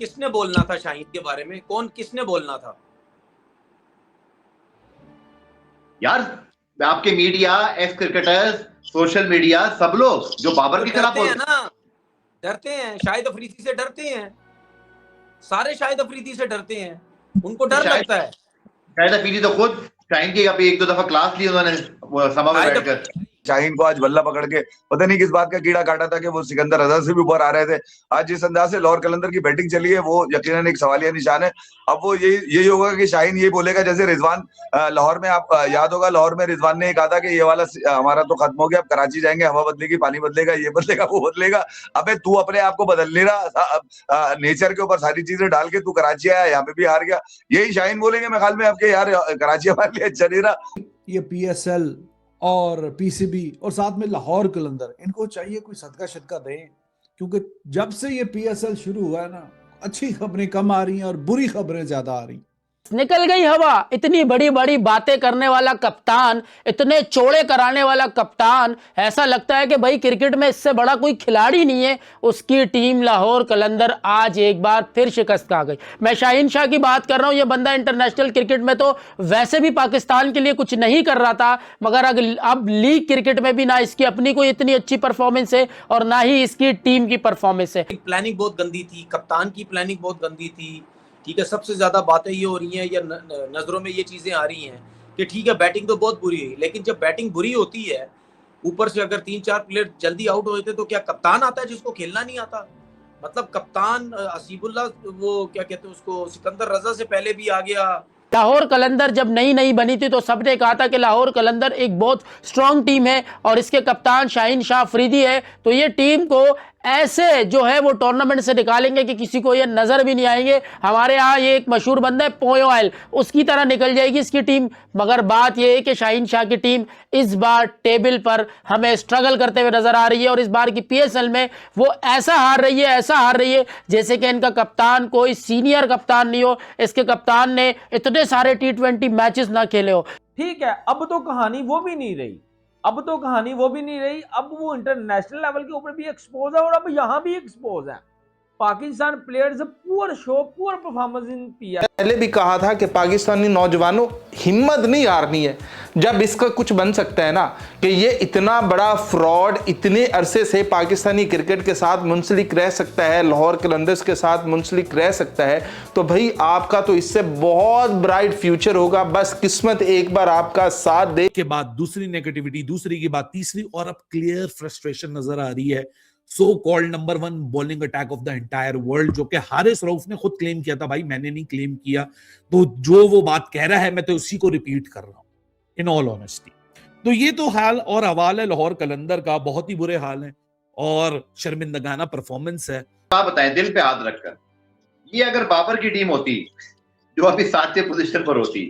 किसने बोलना था शाहीन के बारे में? किसने बोलना था यार? आपके media, x cricketers, social media, सब लोग जो बाबर तो के खिलाफ डरते हैं ना, डरते हैं, शाहिद अफरीदी से डरते हैं, सारे शाहिद अफरीदी से डरते हैं, उनको डर शायद लगता है। शायद अफरीदी तो खुद शाहीन की अभी एक दो दफा क्लास ली उन्होंने सभा में शाहिद बैठकर। शाहीन को आज बल्ला पकड़ के पता नहीं किस बात का कीड़ा काटा था कि वो सिकंदर रजा से भी ऊपर आ रहे थे। आज जिस अंदाज से लाहौर कलंदर की बैटिंग चली है वो यकीनन एक सवालिया निशान है। अब वो यही होगा कि शाहीन यही बोलेगा जैसे रिजवान लाहौर में, आप याद होगा लाहौर में रिजवान ने कहा था कि ये वाला हमारा तो खत्म हो गया, अब कराची जाएंगे, हवा बदलेगी, पानी बदलेगा, ये बदलेगा, वो बदलेगा। अबे तू अपने आप को बदल नहीं रहा, नेचर के ऊपर सारी चीजें डाल के तू कराची आया, यहाँ पे भी हार गया। यही शाहीन बोलेंगे मेरे ख्याल में आपके, यार कराची हमारे लिए अच्छा नहीं रहा। ये PSL और PCB और साथ में लाहौर कलंदर, इनको चाहिए कोई सदका शदका दें, क्योंकि जब से ये PSL शुरू हुआ है ना, अच्छी खबरें कम आ रही हैं और बुरी खबरें ज्यादा आ रही। निकल गई हवा। इतनी बड़ी बड़ी बातें करने वाला कप्तान, इतने चौड़े कराने वाला कप्तान, ऐसा लगता है कि भाई क्रिकेट में इससे बड़ा कोई खिलाड़ी नहीं है। उसकी टीम लाहौर कलंदर आज एक बार फिर शिकस्त खा गई। मैं शाहीन शाह की बात कर रहा हूं। यह बंदा इंटरनेशनल क्रिकेट में तो वैसे भी पाकिस्तान के लिए कुछ नहीं कर रहा था, मगर अब लीग क्रिकेट में भी ना इसकी अपनी कोई इतनी अच्छी परफॉर्मेंस है और ना ही इसकी टीम की परफॉर्मेंस है। प्लानिंग बहुत गंदी थी, कप्तान की प्लानिंग बहुत गंदी थी। ठीक है, सबसे ज्यादा बातें ये हो रही हैं या नजरों में ये चीजें आ रही हैं कि ठीक है बैटिंग तो बहुत बुरी हुई, लेकिन जब बैटिंग बुरी होती है, ऊपर से अगर 3-4 प्लेयर जल्दी आउट होते तो क्या कप्तान आता है जिसको खेलना नहीं आता? मतलब कप्तान हसीबुल्ला, वो क्या कहते हैं उसको, सिकंदर रजा से पहले भी आ गया। लाहौर कलंदर जब नई नई बनी थी तो सबने कहा था कि लाहौर कलंदर एक बहुत स्ट्रांग टीम है और इसके कप्तान शाहीन शाह अफरीदी है, तो ये टीम को ऐसे जो है वो टूर्नामेंट से निकालेंगे कि किसी को ये नजर भी नहीं आएंगे। हमारे यहाँ ये एक मशहूर बंदा है पोयो ऑयल, उसकी तरह निकल जाएगी इसकी टीम। मगर बात यह है कि शाहीन शाह की टीम इस बार टेबल पर हमें स्ट्रगल करते हुए नजर आ रही है और इस बार की PSL में वो ऐसा हार रही है जैसे कि इनका कप्तान कोई सीनियर कप्तान नहीं हो, इसके कप्तान ने इतने सारे T20 मैचेस ना खेले हो। ठीक है, अब तो कहानी वो भी नहीं रही, अब वो इंटरनेशनल लेवल के ऊपर भी एक्सपोज है और अब यहां भी एक्सपोज है। Pakistan players poor show, poor performance in PSL। पहले भी कहा था कि पाकिस्तानी नौजवानों हिम्मत नहीं हारनी है, जब इसका कुछ बन सकता है ना कि ये इतना बड़ा फ्रॉड इतने अरसे से पाकिस्तानी क्रिकेट के साथ मुंसलिक रह सकता है, लाहौर कलंदर्स के साथ मुंसलिक रह सकता है, तो भाई आपका तो इससे बहुत ब्राइट फ्यूचर होगा। बस किस्मत एक बार आपका साथ दे। के बाद दूसरी नेगेटिविटी, दूसरी के बाद तीसरी, और अब क्लियर फ्रस्ट्रेशन नजर आ रही है। So called number 1 bowling attack of the entire world, जो कि हारिस रऊफ ने खुद क्लेम किया था। भाई मैंने नहीं क्लेम किया, तो जो वो बात कह रहा है मैं तो उसी को रिपीट कर रहा हूं इन ऑल ऑनेस्टी। तो ये तो हाल और हवाल है लाहौर कलंदर का, बहुत ही बुरे हाल है और शर्मिंदगाना परफॉर्मेंस है। आप बताएं दिल पे हाथ रखकर, ये अगर बाबर की टीम होती जो अभी 7वें पोजीशन पर होती,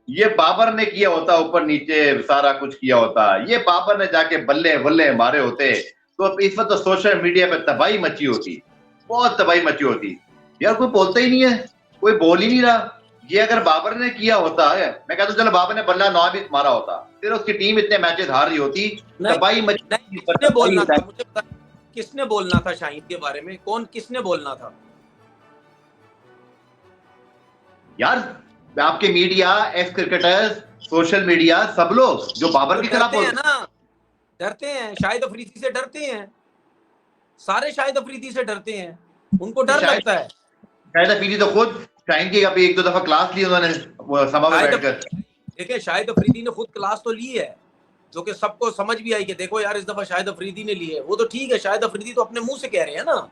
ये बाबर ने किया होता, ऊपर नीचे सारा कुछ किया होता, ये बाबर ने जाके बल्ले बल्ले मारे होते, तो इस वक्त तो सोशल मीडिया पे तबाही मची होती, बहुत तबाही मची होती। यार कोई बोलता ही नहीं है, कोई बोल ही नहीं रहा। ये अगर बाबर ने किया होता है, मैं कहता हूँ चलो बाबर ने बल्ला ना भी मारा होता, फिर उसकी टीम इतने मैचेस हार रही होती, तबाही मची। किसने बोलना था, मुझे बता, किसने बोलना था शाहीन के बारे में? किसने बोलना था? यार आपके media, x cricketers, social media, सब लोग जो बाबर के खिलाफ डरते हैं ना, डरते हैं, शाहिद अफरीदी से डरते हैं, सारे शाहिद अफरीदी से डरते हैं, उनको डर लगता है। शाहिद अफरीदी तो खुद शाहीन की अभी एक दो दफा क्लास ली उन्होंने सभा में बैठकर। देखिए शाहिद अफरीदी ने खुद क्लास तो ली है, जो कि सबको समझ भी आई कि देखो यार इस दफा शाहिद अफरीदी ने ली है। वो तो ठीक है, शाहिद अफरीदी तो अपने मुंह से कह रहे हैं ना,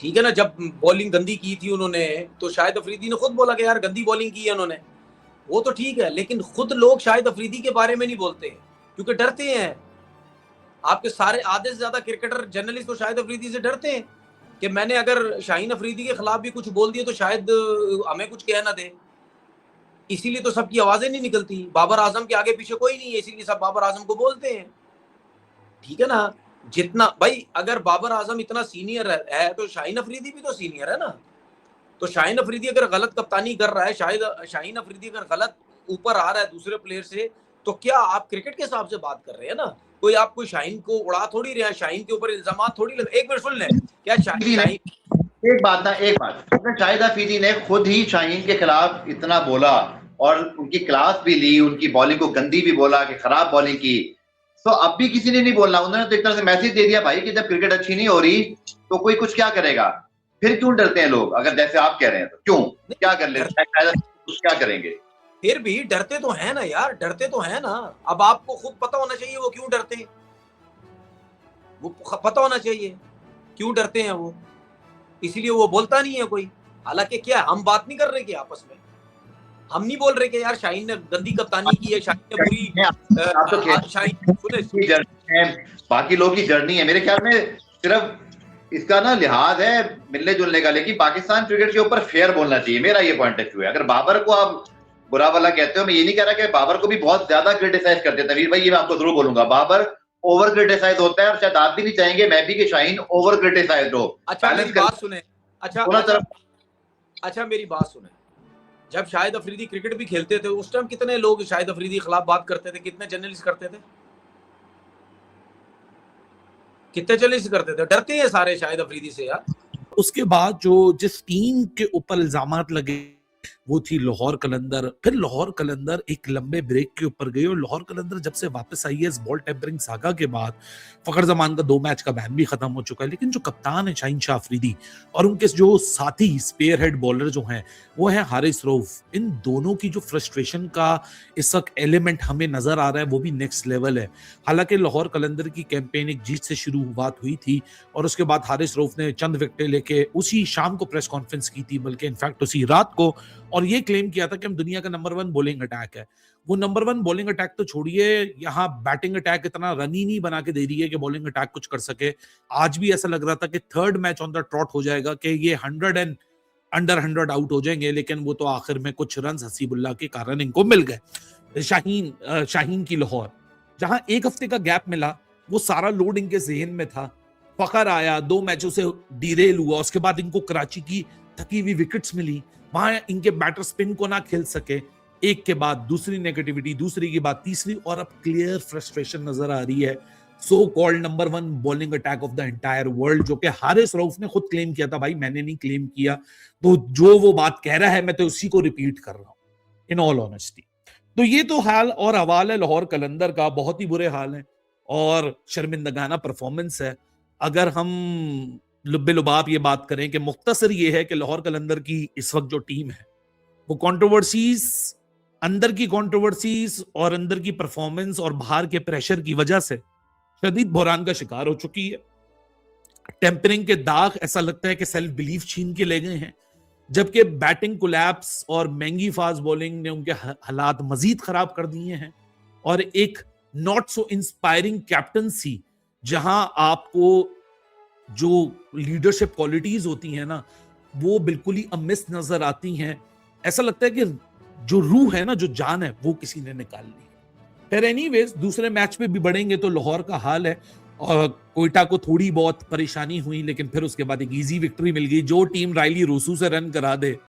ठीक है ना। जब बॉलिंग गंदी की थी उन्होंने तो शाहिद अफरीदी ने खुद बोला कि यार गंदी बॉलिंग की है उन्होंने, वो तो ठीक है, लेकिन खुद लोग शाहिद अफरीदी के बारे में नहीं बोलते क्योंकि डरते हैं। आपके सारे आधे से ज्यादा क्रिकेटर जर्नलिस्ट तो शाहिद अफरीदी से डरते हैं कि मैंने अगर शाहीन अफरीदी के खिलाफ भी कुछ बोल दिया तो शायद हमें कुछ कह ना दे, इसीलिए तो सबकी आवाजें नहीं निकलती। बाबर आजम के आगे पीछे कोई नहीं है, इसीलिए सब बाबर आजम को बोलते हैं, ठीक है ना। जितना भाई अगर बाबर आजम इतना सीनियर है तो शाहीन अफरीदी भी तो सीनियर है ना। तो शाहीन अफरीदी अगर गलत कप्तानी कर रहा है, शाहीन अफरीदी अगर गलत ऊपर आ रहा है दूसरे प्लेयर से, तो क्या आप क्रिकेट के हिसाब से बात कर रहे हैं ना। कोई आप कोई शाहीन को उड़ा थोड़ी रहे हैं, शाहीन के ऊपर इल्जाम थोड़ी लगे। एक मिनट सुन लें, क्या शाहीन एक बात, अगर शाहिद अफरीदी ने खुद ही शाहीन के खिलाफ इतना बोला और उनकी क्लास भी ली, उनकी बॉलिंग को गंदी भी बोला कि खराब बॉलिंग की, तो अब भी किसी ने नहीं बोलना। उन्होंने तो एक तरह से मैसेज दे दिया भाई कि जब क्रिकेट अच्छी नहीं हो रही तो कोई कुछ क्या करेगा। फिर क्यों डरते हैं लोग? अगर जैसे आप कह रहे हैं तो क्यों, क्या कर लेते हैं, क्या करेंगे? फिर भी डरते तो है ना यार, डरते तो है ना। अब आपको खुद पता होना चाहिए वो क्यों डरते हैं, वो पता होना चाहिए क्यों डरते हैं वो, इसीलिए वो बोलता नहीं है कोई। हालांकि क्या हम बात नहीं कर रहे कि आपस में हम नहीं बोल रहे कि यार शाहीन ने गंदी कप्तानी की है, शाहीन ने बुरी आप तो शाहीन सुने जर्नी है, बाकी लोग की जर्नी है। मेरे ख्याल में सिर्फ इसका ना लिहाज है मिलने जुलने का, लेकिन पाकिस्तान क्रिकेट के ऊपर फेयर बोलना चाहिए। मेरा ये पॉइंट ऑफ व्यू है। अगर बाबर को आप बुरा वाला कहते हो, मैं ये नहीं कह रहा कि बाबर को भी बहुत ज्यादा क्रिटिसाइज करते थे वीर भाई, ये मैं आपको जरूर बोलूंगा, बाबर ओवर क्रिटिसाइज होता है और शायद आप भी नहीं चाहेंगे, मैं भी, कि शाहीन ओवर क्रिटिसाइज हो। अच्छा मेरी बात सुने, अच्छा मेरी बात सुने, जब शाहिद अफरीदी क्रिकेट भी खेलते थे उस टाइम कितने लोग शाहिद अफरीदी के खिलाफ बात करते थे, कितने जर्नलिस्ट करते थे, कितने जर्नलिस्ट करते थे? डरते हैं सारे शाहिद अफरीदी से यार। उसके बाद जो जिस टीम के ऊपर इल्जामात लगे वो थी लाहौर कलंदर। फिर लाहौर कलंदर एक लंबे ब्रेक के ऊपर गई और लाहौर कलंदर जब से वापस आई है इस बॉल टेम्परिंग सागा के बाद, फखर जमान का 2 मैच का बैन भी खत्म हो चुका है, लेकिन जो कप्तान है शाहीन शाह अफरीदी और उनके जो साथी स्पेयर हेड बॉलर जो हैं वो है हारिस रऊफ, इन दोनों की जो फ्रस्ट्रेशन का इस वक्त एलिमेंट हमें नजर आ रहा है वो भी नेक्स्ट लेवल है। हालांकि लाहौर कलंदर की कैंपेन एक जीत से शुरू बात हुई थी और उसके बाद हारिस रऊफ ने चंद विकेटें लेके उसी शाम को प्रेस कॉन्फ्रेंस की थी, बल्कि इनफैक्ट उसी रात को, और ये क्लेम किया था कि हम दुनिया का नंबर 1 बॉलिंग अटैक है। वो नंबर 1 बॉलिंग अटैक तो छोड़िए, यहाँ बैटिंग अटैक इतना रन ही नहीं बना के दे रही है कि बॉलिंग अटैक कुछ कर सके। आज भी ऐसा लग रहा था कि 3rd match on the trout हो जाएगा कि ये 100 एंड अंडर 100 आउट हो जाएंगे, लेकिन वो तो आखिर में कुछ रन हसीबुल्लाह के कारण इनको मिल गए। शाहीन की लाहौर, जहां एक हफ्ते का गैप मिला वो सारा लोड इनके ज़हन में था। फखर आया, 2 मैचों से डिरेल हुआ, उसके बाद इनको कराची की थकी हुई विकेट्स मिली, वहां इनके बैटर स्पिन को ना खेल सके, एक के बाद दूसरी नेगेटिविटी, दूसरी के बाद तीसरी, और अब क्लियर फ्रस्ट्रेशन नजर आ रही है। So called number 1 bowling attack of the entire world, जो कि हारिस रऊफ ने खुद क्लेम किया था। भाई मैंने नहीं क्लेम किया, तो जो वो बात कह रहा है मैं तो उसी को रिपीट कर रहा हूं इन ऑल ऑनेस्टी। तो ये तो हाल और हवाल है लाहौर कलंदर का, बहुत ही बुरे हाल है और शर्मिंदगाना परफॉर्मेंस है। अगर हम लुब्बे लुबाब ये बात करें कि मुख्तसर ये है कि लाहौर कलंदर की इस वक्त जो टीम है वो कंट्रोवर्सीज, अंदर की कंट्रोवर्सीज और अंदर की परफॉर्मेंस और बाहर के प्रेशर की वजह से शदीद बहरान का शिकार हो चुकी है। टेम्परिंग के दाग ऐसा लगता है कि सेल्फ बिलीफ छीन के ले गए हैं, जबकि बैटिंग कोलैप्स और महंगी फास्ट बॉलिंग ने उनके हालात मजीद खराब कर दिए हैं, और एक नॉट सो इंस्पायरिंग कैप्टनसी, जहां आपको जो लीडरशिप क्वालिटीज होती हैं ना वो बिल्कुल ही अमिस नजर आती हैं। ऐसा लगता है कि जो रूह है ना, जो जान है, वो किसी ने निकाल ली। फिर एनीवेज दूसरे मैच पे भी बढ़ेंगे तो लाहौर का हाल है, और कोयटा को थोड़ी बहुत परेशानी हुई लेकिन फिर उसके बाद एक इजी विक्ट्री मिल गई। जो टीम रायली रोसू से रन करा दे